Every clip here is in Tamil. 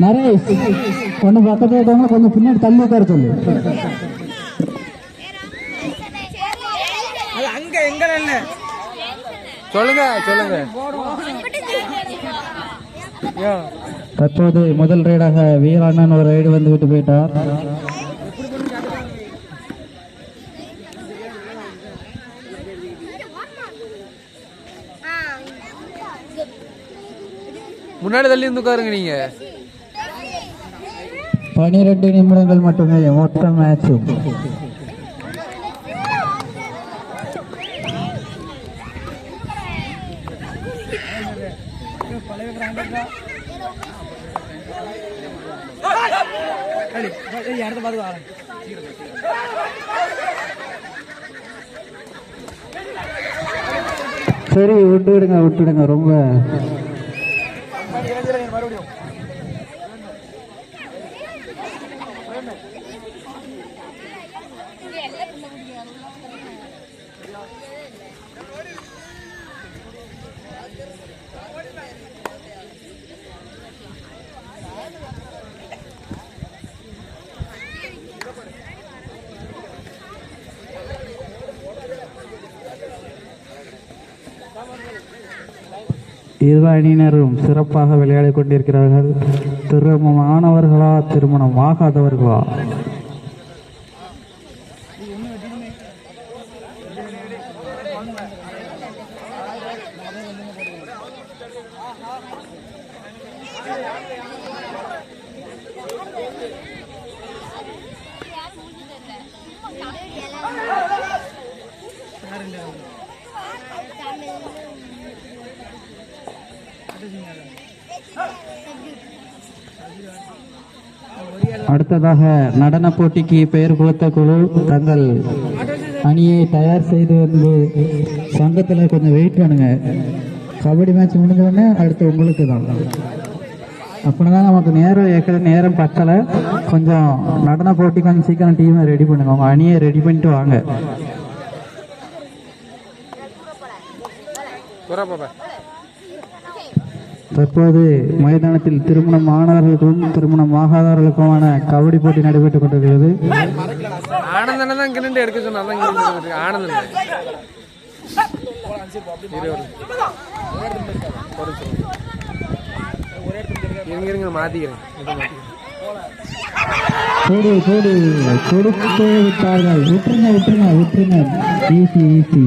நரேஷ் ஒன்று பக்கத்தில் இருக்கவங்க கொஞ்சம் பின்னாடி தள்ளி உட்கார சொல்லு. சொல்லுங்க சொல்லுங்க. தற்போது முதல் ரைடாக வீராண்ணன் ஒரு ரைடு வந்து விட்டு போயிட்டார். முன்னாடி தள்ளி இருந்து உட்காருங்க. நீங்க 12 நிமிடங்கள் மட்டுமே மொத்த மேட்சும். சரி விட்டுடுங்க ரொம்ப இரு அணியினரும் சிறப்பாக விளையாடி கொண்டிருக்கிறார்கள். திருமணமானவர்களா திருமணம் ஆகாதவர்களா? அடுத்ததாக நடன போட்டிக்கு பெயர் கொடுத்த குழு தங்கள் அணியை தயார் செய்து வந்து சங்கத்தில் கொஞ்சம் வெயிட் பண்ணுங்க. கபடி மேட்ச் முடிஞ்சோடனே அடுத்து உங்களுக்கு தான். அப்படிதான் நமக்கு நேரம் பத்தலை. கொஞ்சம் நடன போட்டி கொஞ்சம் சீக்கிரம் டீமை ரெடி பண்ணுங்க. உங்க அணியை ரெடி பண்ணிட்டு வாங்க. தற்போது மைதானத்தில் திருமணம் ஆனவர்களுக்கும் திருமணம் ஆகாதவர்களுக்குமான கபடி போட்டி நடைபெற்றுக் கொண்டிருக்கிறது. கொடுத்து விட்டார்கள். விட்டுருங்க. ஈசி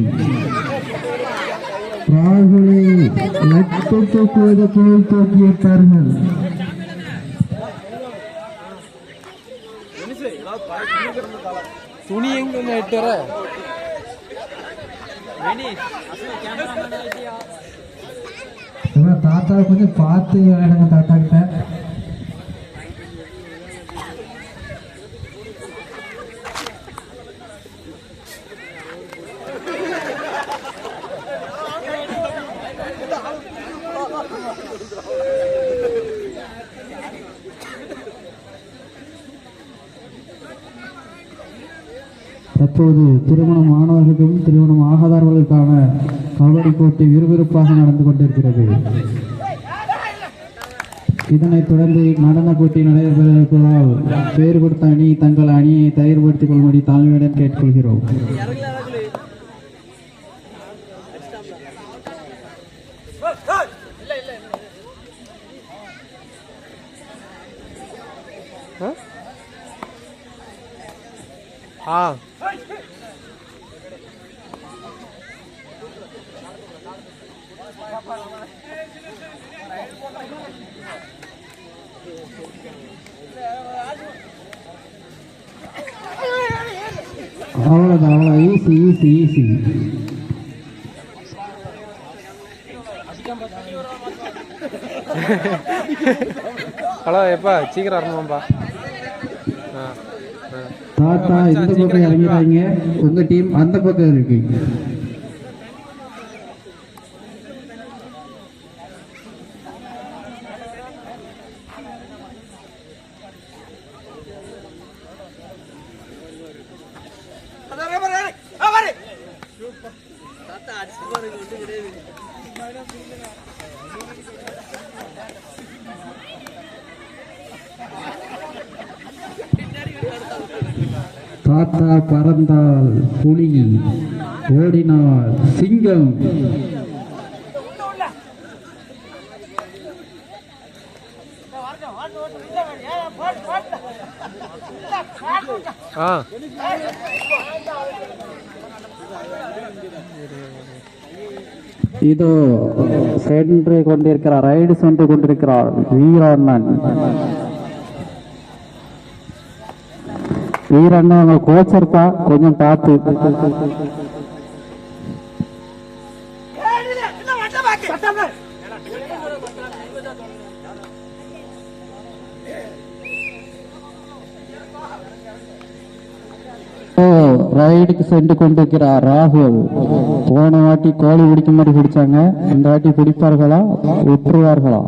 ராகுலை லட்சத்துக்கு கோல் தோக்கிவிட்டார்கள். துணி எங்க தாத்தா கொஞ்சம் பார்த்து விளையாடுங்க. தாத்தா கிட்ட தற்போது திருமணம் ஆனவர்களுக்கும் திருமணம் ஆகாதவர்களுக்கான கபடி போட்டி விறுவிறுப்பாக நடந்து கொண்டிருக்கிறது. இதனைத் தொடர்ந்து நடன போட்டி நடைபெறுவதால் பெயர் கொடுத்த அணி தங்கள் அணியை தயார்படுத்திக் கொள்ளும்படி தாழ்மையுடன் கேட்டுக்கொள்கிறோம். அவ்வளோதான். ஈஸி. ஹலோ எப்பா சீக்கிரம் வரணுமாப்பா. தாத்தா இந்த பக்கம் இறங்கிறாங்க. உங்க டீம் அந்த பக்கம் இருக்கு. தாத்தா அடிச்சு தாத்தா பறந்தால் புலி, ஓடினால் சிங்கம். ஆ இதோ சென்று கொண்டிருக்கிறார், ரைடு சென்று கொண்டிருக்கிறார் வீரண்ணன். வீரண்ணன் உங்க கோச் இருக்கா, கொஞ்சம் பார்த்து. ரைடுக்கு சென்று கொண்டிருக்கிறார் ராகுல். போன வாட்டி கோழி பிடிக்க மாதிரி பிடிச்சாங்க, இந்த வாட்டி பிடிப்பார்களா விட்டுருவார்களா?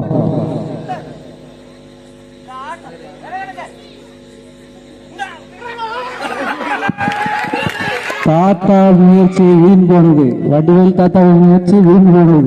தாத்தா முயற்சி வீண் போனது, வடிவேல் தாத்தா முயற்சி வீண் போனது.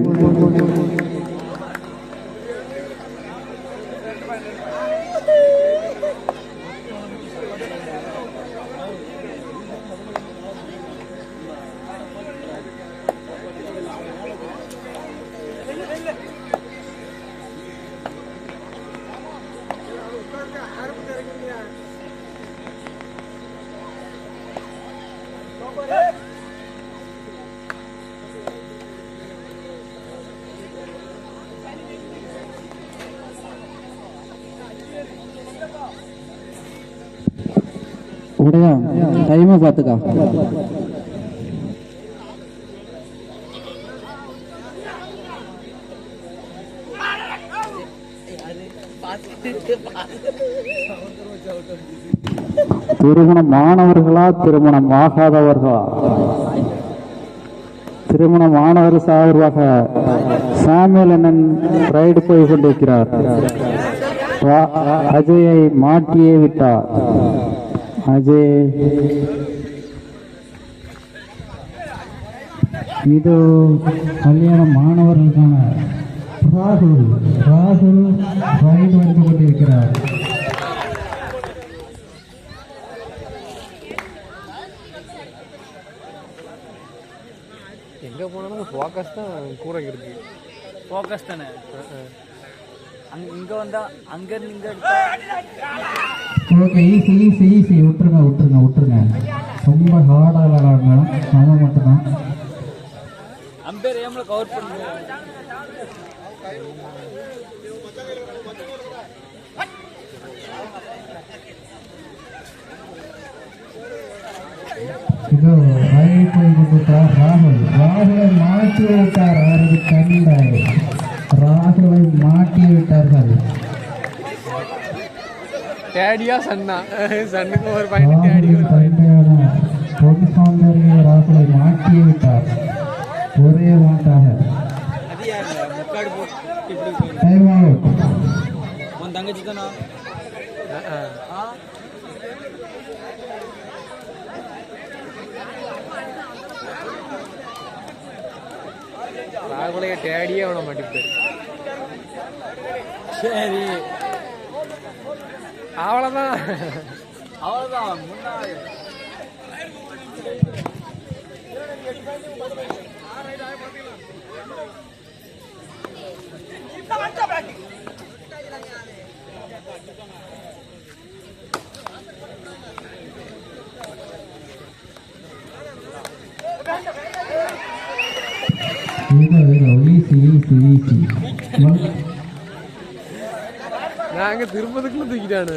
உடையா டைமை பார்த்துக்கா. திருமணமானவர்களா திருமணம் ஆகாதவர்களா? திருமணமானவர் சார்பாக சாமுவேல் அண்ணன் ரைடு போய் கொண்டிருக்கிறார். அஜயை மாட்டியே விட்டார். அஜய் இது கல்யாண மாணவர்களுக்கான ராகுல் ரைடு வந்து கொண்டிருக்கிறார். எங்க போனாலும் ஃபோக்கஸ் தான் கூட இருக்கு. ஃபோக்கஸ் தானே. இங்க வந்தா அங்க இருந்து ஓகே, ஈஸி விட்டுருங்க. ரொம்ப ஹார்டா விளையாடணும், நம்ம மட்டும்தான். அம்பேர் ஏம்ல கவர் பண்ணுங்க. இதோ ரைட் போய் கொண்டிருக்கிறார் ராகுலை மாற்றி விட்டார். அவரது கண்டார் ராகுலை மாட்டி விட்டார்கள். டேடியா சன்னா, சன்னுக்கு ஒரு பாயிண்ட், டேடி ஒரு பாயிண்ட். பொன் சௌந்தர்ய ராகுலை மாட்டி விட்டார் ஒரே மாட்டாக. Time out. உன் தங்கச்சி தானா? ராகுலைய டேடியே அவனை மாட்டிப்பாரு. சரி, அவ்வளவுதான். முன்னாடி நாங்க திருப்பதுக்குள்ள தூக்கிட்டானு.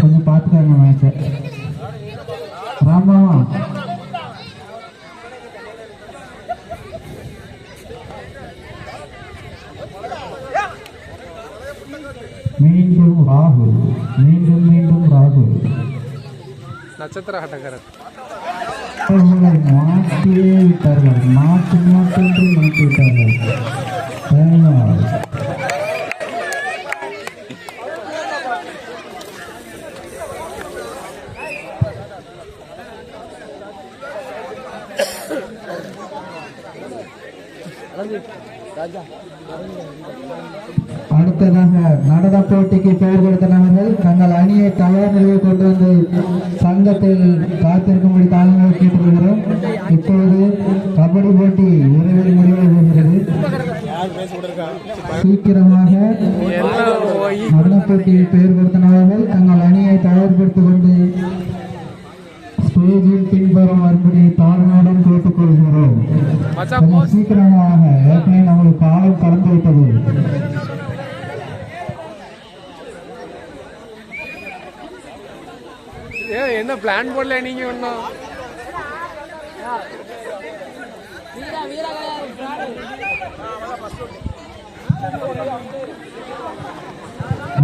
கொஞ்சம் பார்த்துக்காங்க மேட்ச. ராமா மீண்டும் ராகுல் நட்சத்திர ஆட்டக்காரர். மாற்றியே விட்டார்கள். மாற்றி விட்டார்கள். அடுத்ததாக நடன போட்டிக்கு பெயர் கொடுத்த நபர்கள் தங்கள் அணியை தயார் நிலையை கொண்டு வந்து சங்கத்தில் காத்திருக்கும்படி தாழ்மையை கேட்டுக்கொள்கிறோம். இப்பொழுது கபடி போட்டி விரைவில் முடிவு போகிறது. சீக்கிரமாக நடன போட்டியில் பெயர் கொடுத்த நபர்கள் தங்கள் அணியை தயார்படுத்திக் கொண்டு ஸ்டேஜில் பின்புறம் வரும்படி தாழ்மையுடன் கேட்டுக்கொள்கிறோம். கொஞ்சம் சீக்கிரமாக, ஏற்கனவே நம்மளுக்கு காலம் கடந்து விட்டது. என்ன பிளான் போடல நீங்க ஒன்னும்?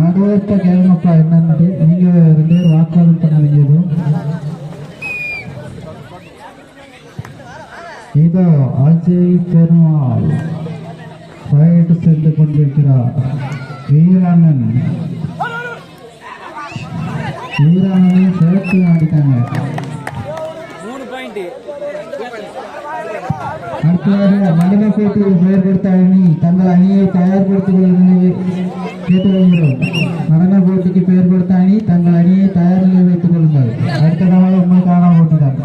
நடுவர்கிட்ட கேளுங்கப்பா என்னன்னு. நீங்க 2 பேர் வாக்குவாதம் பண்ணாதீங்க. இதோ அஜய் பெருமாள் ரைடு சென்று கொண்டிருக்கிறார். வீராணன் சேர்த்து ஆடிட்டாங்க. 3 பாயிண்ட். அடுத்ததாக நடன போட்டியில் பெயர் கொடுத்த அணி தங்கள் அணியை தயார்படுத்திக் கேட்டுக்கொள்கிறோம். நடன போட்டிக்கு பெயர் கொடுத்த அணி தங்கள் அணியை தயார் நிலையில் வைத்துக் கொள்ளுங்கள். அடுத்ததாக உங்களுக்கான போட்டிதான்.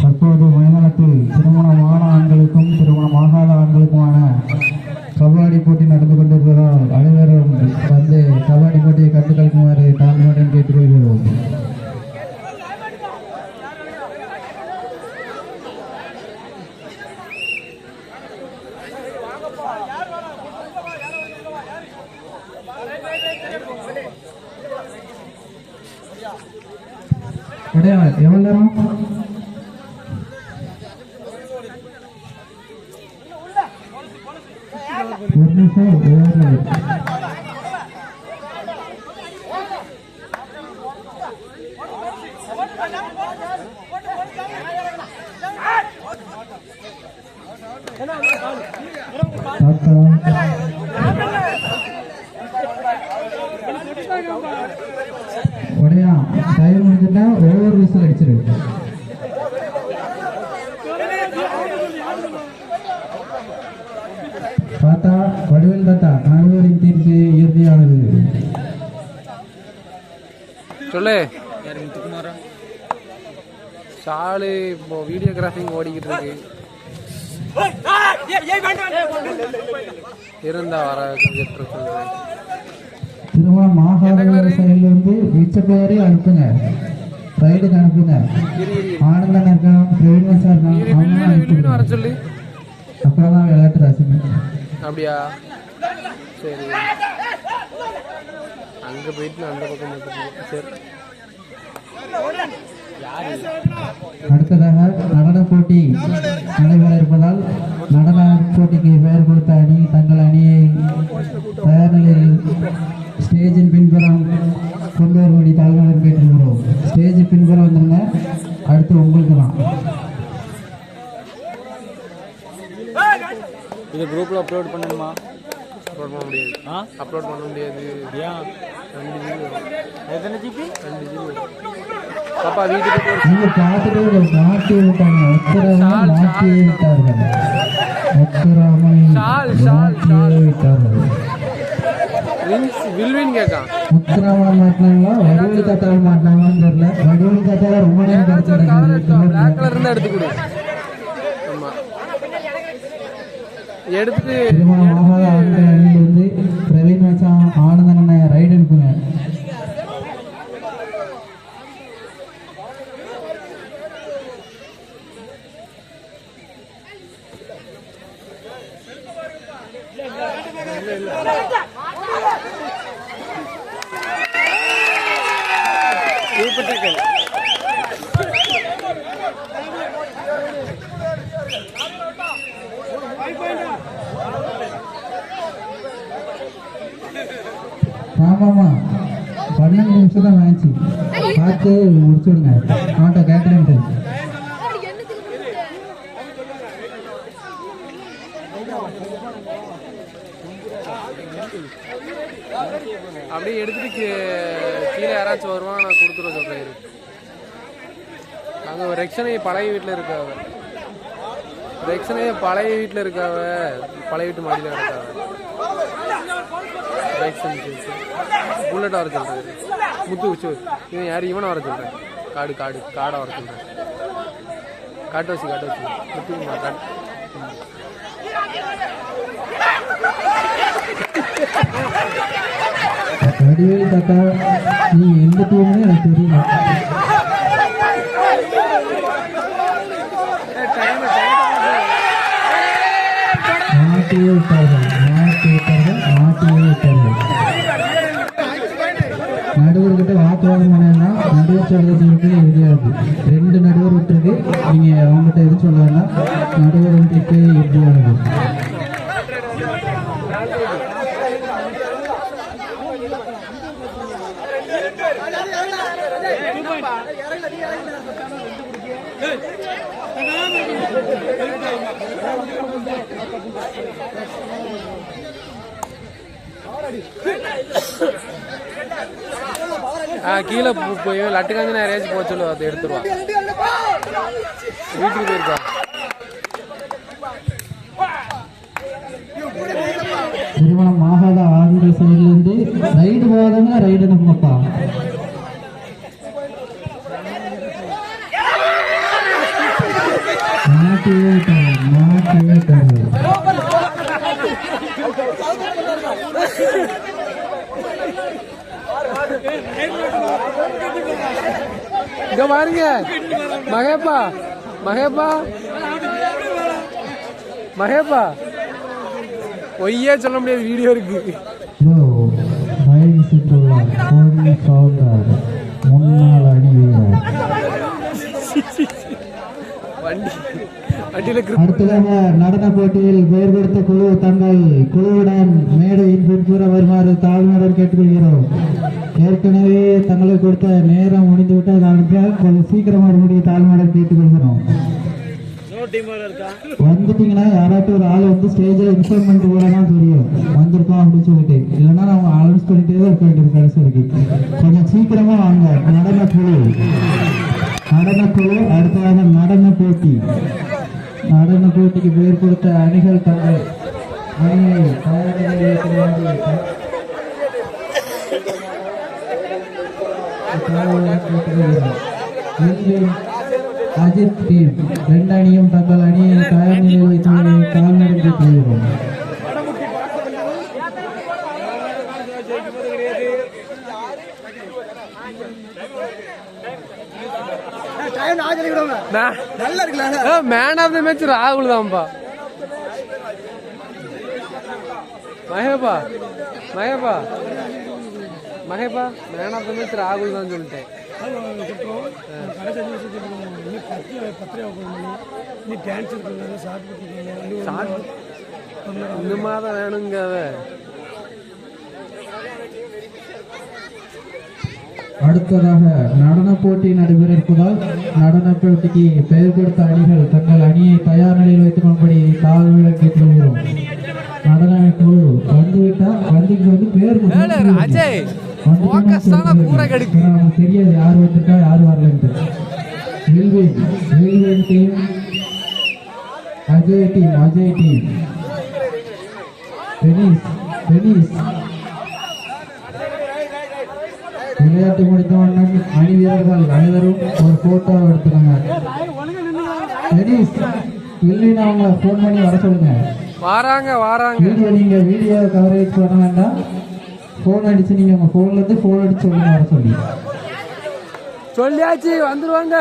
தற்போது மைதானத்தில் திருமணமான ஆண்களுக்கும் திருமணமாகாத ஆண்களுக்குமான கபடி போட்டி நடந்து கொண்டிருப்பதால் அனைவரும் வந்து கபடி போட்டியை கற்றுக்கொள்ளுமாறு தாழ்மையுடன் கேட்டுக்கொள்கிறோம். எவ்வளவு நேரம்? ஒரு நிமிஷம். உடையா டைம் முடிஞ்சுட்டா ஓவர் விசில் அடிச்சிரு. பார்த்தா வடிவேல் தாத்தா நடுவரின் தீர்ப்பு இறுதியானது. சொல்லு ஷாலு இப்போ வீடியோகிராஃபிங் ஓடிக்கிட்டு இருக்கு. இருந்தா வர திருமணம் மாகாண சைட்லேருந்து மிச்ச பேரே அனுப்புங்க, ரைடுக்கு அனுப்புங்க. ஆனந்தன் இருக்கான், பிரவீன் சார் இருக்கான், வர சொல்லி அப்புறம் தான் விளையாட்டு ரசிங்க. அப்படியா? சரி, அங்க போயிட்டு அந்த பக்கம். சரி, அடுத்ததாக நடன போட்டி நடைபெற இருப்பதால் நடன போட்டிக்கு பெயர் கொடுத்த அணி தங்கள் அணியை தயார் நிலையில் ஸ்டேஜின் பின்புறம் கொண்டு வரும்படி தாழ்மையுடன் கேட்டுக்கிறோம். ஸ்டேஜ் பின்புறம் வந்துருங்க. அடுத்து உங்களுக்கு தான். இது குரூப்ல அப்லோட் பண்ணணுமா? அப்லோட் பண்ண முடியாது. அப்லோட் பண்ண முடியாது. ஏன்? 2 GB வரும். எத்தனை ஜிபி? 2 GB வரும். பாப்பா வீட்டுக்கு நீங்க பார்த்துட்டு மாட்டி விட்டாங்க. மாட்டியே விட்டார்கள். வில்வின் கேட்கான். முத்துராமன் மாட்டினாங்களா வடிவல் தாத்தாவை மாட்டினாங்கன்னு தெரியல. வடிவல் தாத்தாவை ரொம்ப நேரம் இருந்தா எடுத்து கொடு. ஆமா, எடுத்து திருமணமாகாத ஆண்கள் அணியிலிருந்து பிரவீன் மச்சான் ஆனந்தன் ரைடு அனுப்புங்க. ஆமாமா, 12 நிமிஷம் தான் மேட்ச். பார்த்து முடிச்சு விடுங்க. அவன்கிட்ட கேட்கலன்ட்டு அப்படியே எடுத்துட்டு கீழே யாராச்சும் வருவான், நான் கொடுத்துட சொல்றேன். அங்கே ஒரு ரெக்ஷனை பழைய வீட்டில் இருக்காவ. ரெக்ஷனே பழைய வீட்டில் இருக்காவ. பழைய வீட்டு மாடியில் இருக்காவ. ரெக்ஷன் புல்லட் வர சொல்கிறாரு. முத்து உச்சு இவன் யார்? இவனை வர சொல்கிறேன். காடை வர சொல்கிறேன். காட்டு வச்சு முத்துக்குமா காட்டு. வடிவேல் தாத்தா நீ எந்த டீம்னு எனக்கு தெரியல. மாட்டியே விட்டார்கள். நடுவர்கிட்ட வாக்குவாதம் பண்ணா நடுவர் சொல்றது எப்படியாது. 2 நடுவர் விட்டுருக்கு. நீங்க அவங்ககிட்ட எது சொல்ல வேண்டாம். நடுவர் விட்டு எப்படியானது. கீழே போய் லட்டுக்காந்து நிறையாச்சும் போக சொல்லு. அதை எடுத்துருவா. வீட்டுக்கு போயிருக்கா. திருமணம் ஆகாத ஆளுடைய சைட்லேருந்து ரைடு போகாதவங்க ரைடு நம்மப்பா. இங்க பாருங்க மகேப்பா பொய்யே சொல்ல முடியாது. வீடியோ இருக்கு. முன்னாள் அணி வீரர். அடுத்ததாக நடன போட்டியில் பெயர் கொடுத்த குழு தங்கள் குழுவுடன் மேடையின் பின்புற வருமாறு தாழ்மையுடன் கேட்டுக்கொள்கிறோம். ஏற்கனவே தங்களுக்கு கொடுத்த நேரம் முடிந்துவிட்டால் கொஞ்சம் சீக்கிரமா முடிய தாழ்மையுடன் கேட்டுக்கொள்கிறோம். வந்துட்டீங்கன்னா யாராச்சும் ஒரு ஆள் வந்து ஸ்டேஜில் இன்ஸ்ட்ருமெண்ட் கூட தான் தெரியும் வந்திருக்கோம் அப்படின்னு சொல்லிட்டு. இல்லைன்னா அவங்க அலௌன்ஸ் பண்ணிட்டே தான் இருக்க வேண்டியது. கடைசி வரைக்கும் கொஞ்சம் சீக்கிரமா வாங்க. நடனக்குழு அடுத்ததாக நடன போட்டிக்கு பெயர் கொடுத்த அணிகள் தங்கள் அணியை அஜித் டீம் 2 அணியும் தங்கள் அணியை தயார் நிலையில் வைத்து கால்நடை போகிறோம். மேன் ஆஃப் த மேட்ச் ராகுல் தான்ப்பா. மகேப்பா மேன் ஆஃப் த மேட்ச் ராகுல் தான் சொல்லிட்டேன். இந்த மாதிரி வேணுங்க. அடுத்ததாக நடன போட்டி நடைபெற இருப்பதால் நடன போட்டிக்கு பெயர் கொடுத்த அணிகள் தங்கள் அணியை தயார் நிலையில் வைத்துக் கொள்ளும்படி தாழ்மையுடன் கேட்டுக்கொள்கிறோம். நடன குழு வந்து பேர் தெரியாது யார் வந்திருக்கா யார் வரலன்ட்டு. டீம் அஜய் டீம் டெனிஸ் விளையாட்டு முடித்தவுடன் அணி வீரர்கள் அனைவரும் ஒரு போட்டோ எடுத்துக்கோங்க. அவங்க போன் பண்ணி வர சொல்லுங்க. நீங்க வீடியோ கவரேஜ் பண்ண வேண்டாம். போன் அடிச்சு நீங்க உங்க போன்ல இருந்து போன் அடிச்சு சொல்லுங்க வர சொல்லி. சொல்லியாச்சு வந்துருவாங்க.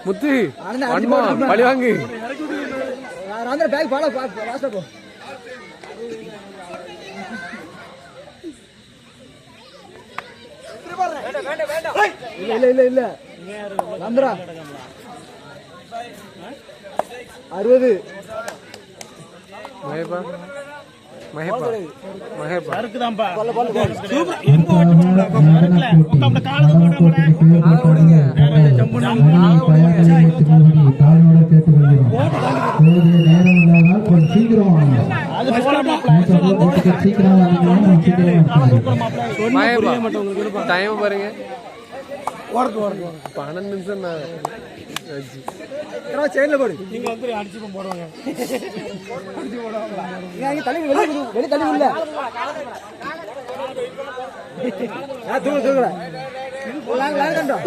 முத்து பழி வாங்கு. இல்ல 60 மகேப்பா மகேப்பா மகேப்பா இருக்குதான்ப்பா சூப்பர் டைம் பாருங்க 12 நிமிஷம் தான் செயின்ல போடு நீங்க வந்து அடிச்சு போடுவாங்க தள்ளி வெளிய தள்ளி உள்ள தூக்கு தூக்குற லாங் கண்டோ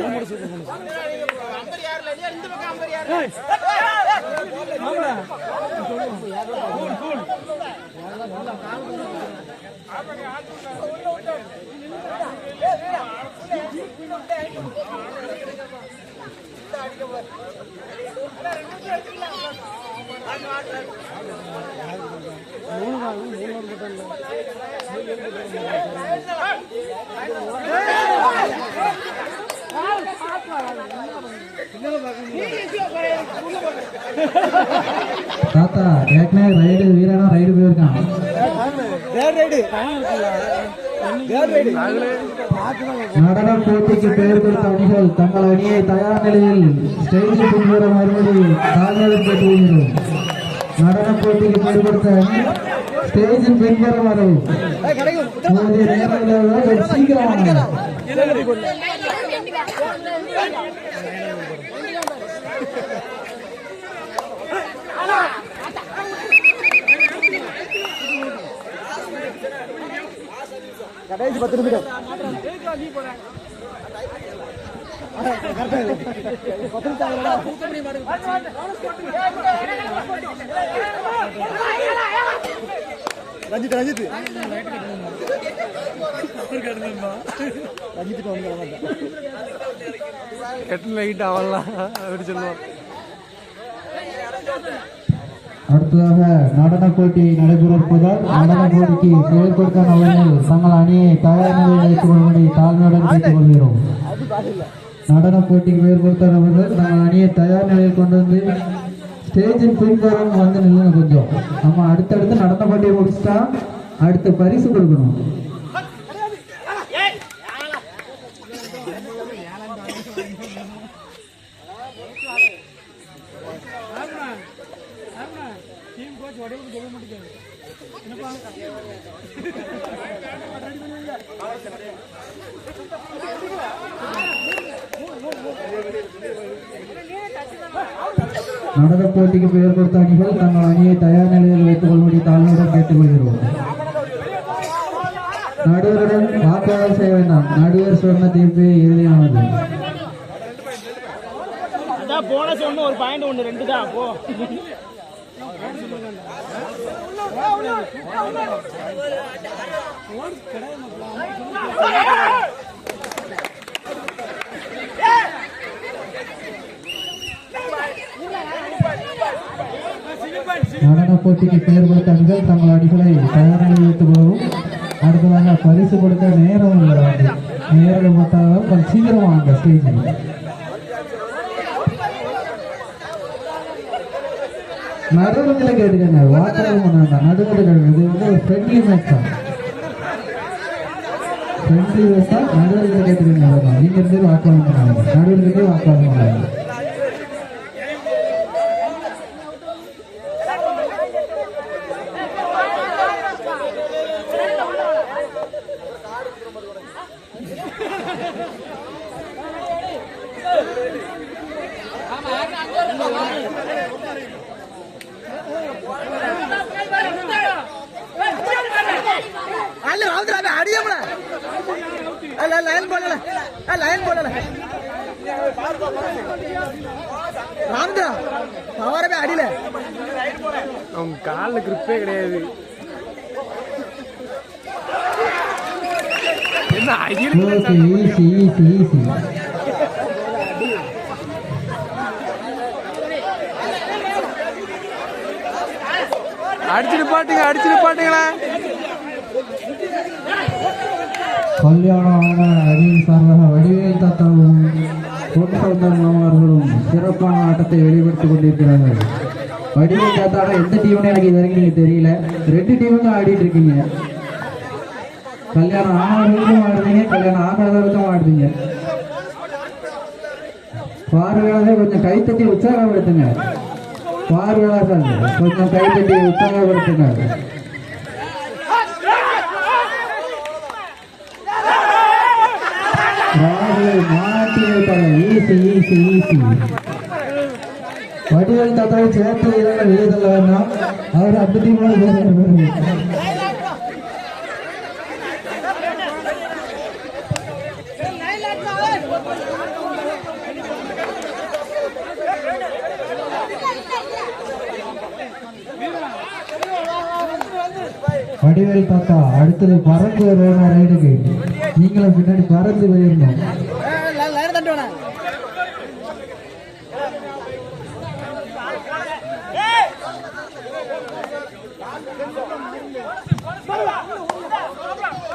இந்த பக்கம் தாத்தா ஏற்கனவே ரைடு வீரனா ரைடு போயிருக்கான். நடன போட்டிக்கு பெயர் கொடுத்த அணிகள் தங்கள் அணியை தயார் நிலையில் ஸ்டேஜ் பின்புற மறுபடி தாழ்நிலை பெற்றுள்ளோம். நடன போட்டிக்கு பெயர் கொடுத்த அணி ஸ்டேஜின் பின்புற வரவும் நேரங்களில் சீக்கிரம் கடைசி 10 நிமிடம் ரஞ்சித் ரஞ்சித் கட்டில் லைட் ஆகலாம் அப்படி சொல்லுவான். அடுத்ததாக நடன போட்டி நடைபெற இருப்பதால் நடன போட்டிக்கு பெயர் கொடுத்த நபர்கள் தங்கள் அணியை தயார் நிலையில் வைத்துக் கொள்வதை தாழ்மையுடன் கேட்டுக் கொள்கிறோம். நடன போட்டிக்கு பெயர் கொடுத்த நபர்கள் தங்கள் அணியை தயார் நிலையில் கொண்டு வந்து ஸ்டேஜின் பின்புறம் வந்து நில்லுங்க. கொஞ்சம் நம்ம அடுத்தடுத்து நடன போட்டியை முடிச்சுட்டா அடுத்த பரிசு கொடுக்கணும். நடன போட்டிக்கு பெயர் கொடுத்த அணிகள் தங்கள் அணியை தயார் நிலையில் வைத்துக் கொள்வதை தாழ்மையுடன் கேட்டுக்கொள்கிறோம். நடுவருடன் வாக்குவாதம் செய்ய வேண்டாம். நடுவர் சொன்ன தீர்ப்பு இறுதியானது. போனஸ் ஒண்ணு ஒரு பாயிண்ட் ஒண்ணு 2 தான் போ. நடன போட்டிக்கு பெயர் கொடுத்த அணிகள் தங்கள் அணிகளை தயார் நிலையில் வைத்துக் கொள்ளவும். அடுத்ததாக பரிசு கொடுக்க நேரம் இல்லை. நேரம் பார்த்தாலும் கொஞ்சம் சீக்கிரம் வாங்க ஸ்டேஜில். நடுவர்களை கேட்டுக்கங்க, வாக்குறது பண்ண வேண்டாம். நடுவர்கள் இது வந்து ஒரு ஃப்ரெண்ட்லி மேட்ச் தான். ஃப்ரெண்ட்லி மேட்ச் தான். நடுவர்களை கேட்டுக்கங்க. நீங்க இருந்து வாக்குவாதம் பண்ணாங்க. நடுவர்களுக்கே வாக்குவாதம் பண்ணாங்க. அவங்க காலில் கிரிப்பே கிடையாது. என்ன அடிச்சு நிப்பாட்டுங்களா. கல்யாணம் அணியின் சார்பாக வடிவேல் தாத்தாவும் பொன்சௌந்தரம் அவர்களும் சிறப்பான ஆட்டத்தை வெளிப்படுத்திக் கொண்டிருக்கிறார்கள். வடிவேல் தாத்தாட எந்த டீம்னு எனக்கு இது வரைக்கும் நீங்க தெரியல. 2 டீமும் ஆடிட்டு இருக்கீங்க. கல்யாணம் ஆனவர்களுக்கும் ஆடுறீங்க, கல்யாணம் ஆகாதவர்களுக்கும் ஆடுறீங்க. பார்வையாளர்கள் கொஞ்சம் கைத்தட்டி உற்சாகப்படுத்துங்க. பார்வையாளர்கள் கொஞ்சம் கைத்தட்டி உற்சாகப்படுத்துங்க. மாட்டி ஈஸி ஈஸி ஈஸி. வடிவேல் தாத்தாவை சேர்த்து வெளியதல்ல வேண்டாம். அவர் அந்த டீமோட வடிவேல் தாத்தா அடுத்தது பறந்து வருவாங்க ரைடுக்கு. நீங்களும் பின்னாடி பறந்து போயிடணும்.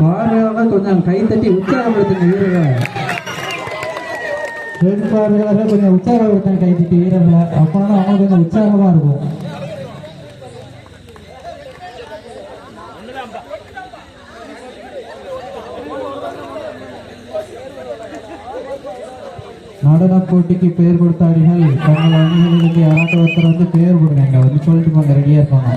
பார்வையாக கொஞ்சம் கைத்தட்டி உற்சாகப்படுத்துங்க வீரர்களை. பெண் பார்வையாக கொஞ்சம் உற்சாகப்படுத்துங்க கைத்தட்டி வீரர்களை. அப்பதான் அவங்க கொஞ்சம் உற்சாகமா இருக்கும். நடன போட்டிக்கு பெயர் கொடுத்த அடிகள் தங்கள் அணிகளிலிருந்து யாராட்டும் ஒருத்தர் வந்து பெயர் கொடுங்க வந்து சொல்லிட்டு போங்க, ரெடியா இருப்பாங்க.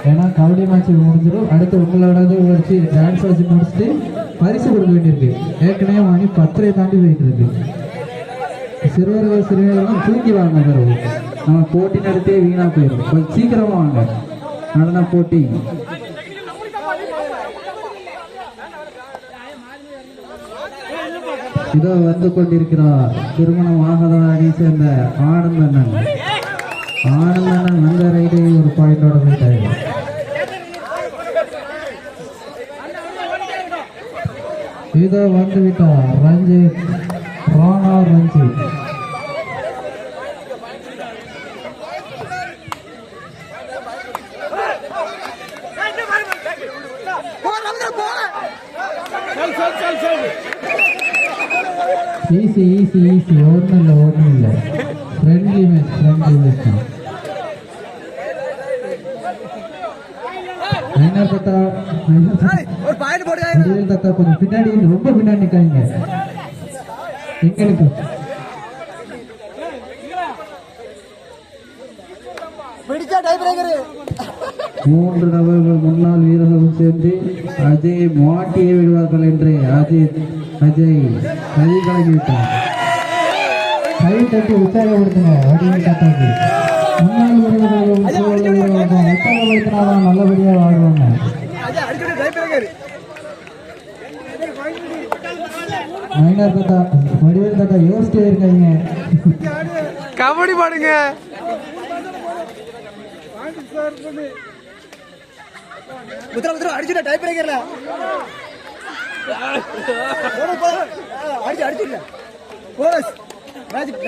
ஏன்னா கபடி மேட்ச் முடிஞ்சிடும். அடுத்து உங்களோட வச்சு டான்ஸ் வச்சு முடிச்சுட்டு பரிசு கொடுக்க வேண்டியிருக்கு. ஏற்கனவே மணி 10 தாண்டி போயிட்டு இருக்கு. சிறுவர்கள் சிறுவர்கள்லாம் தூக்கி வாங்க பிறகு நம்ம போட்டி நடத்தியே வீணா போயிடும். கொஞ்சம் சீக்கிரமா வாங்க. நடன போட்டி இதோ வந்து கொண்டிருக்கிறார். திருமணம் ஆகாத அணி சேர்ந்த ஆனந்தண்ணன். ஆனந்தண்ணன் நல்ல ரைடு ஒரு பாயிண்டோட போயிட்டாரு. இதோ வந்து விட்டார் Ranjith, Rana Ranjith. Easy easy easy. ஒன்றும் இல்லை. ஃப்ரெண்ட்லி மேட்ச் தான். தாத்தா கொஞ்சம் பின்னாடி, ரொம்ப பின்னாடி நிற்காங்க எங்களுக்கு. மூன்று நபர்கள் முன்னாள் வீரர்களும் சேர்ந்து அஜய் மாட்டியே விடுவார்கள் என்று அஜய் கலங்கிவிட்டார். கை தட்டி உற்சாகப்படுத்துங்க வடிவேல் தாத்தாக்கு. முன்னாள் வீரர்களும் உற்சாகப்படுத்தினாதான் நல்லபடியாக ஆடுவாங்க. மைனர் தாத்தா, வடிவேல் தாத்தா யோசிச்சே இருக்காங்க. கபடி பாடுங்க. அடிச்சுட்டா டைப் பிரேக்கர்ல அடிச்சுடல போஸ் மேஜிக்